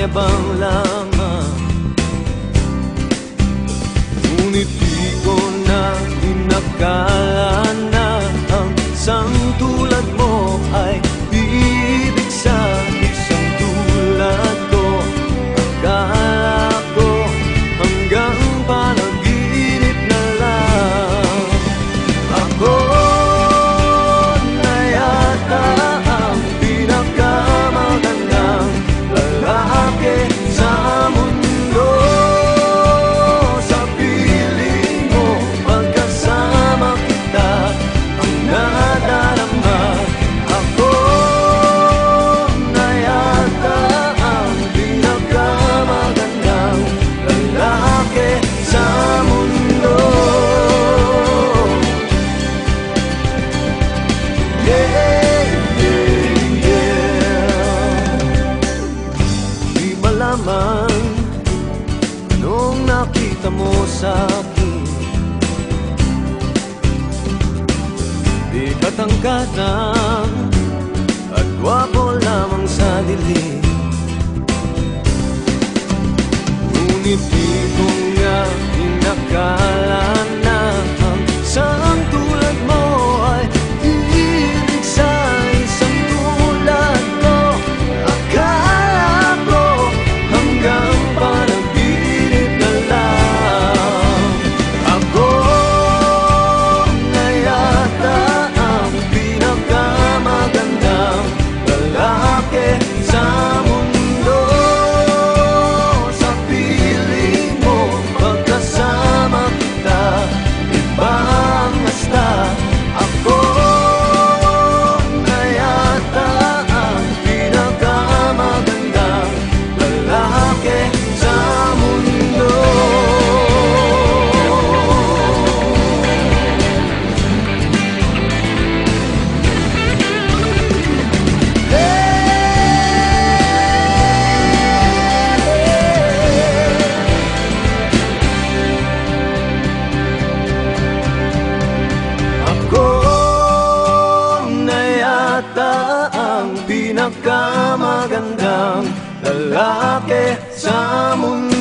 mayabang lamang. Ngunit di ko na inakala na ang isang tulad mo ay ibig sa isang tulad ko. Akala ko hanggang panaginip na lang. Ako na yata ang pinakamagandang lalaki sa mundo. Sa piling mo, pagkasama kita, ang nadarama. Ako na yata ang pinakamagandang lalaki sa mundo. Yeah, yeah, yeah. Di malaman anong nakita mo sa akin. Di katangkadang at gwapo lamang sa dilim. Ngunit di ko nga inakala na ang isang tulad mo ay ibig sa isang tulad ko. Akala ko hanggang panaginip na lang. Ako na yata ang pinakamagandang lalaki sa mundo. Sa piling mo, pagkasama kita, iba ang hasta. Ako na yata ang pinakamagandang lalaki sa mundo. Ako na yata ang pinakamagandang lalaki sa mundo.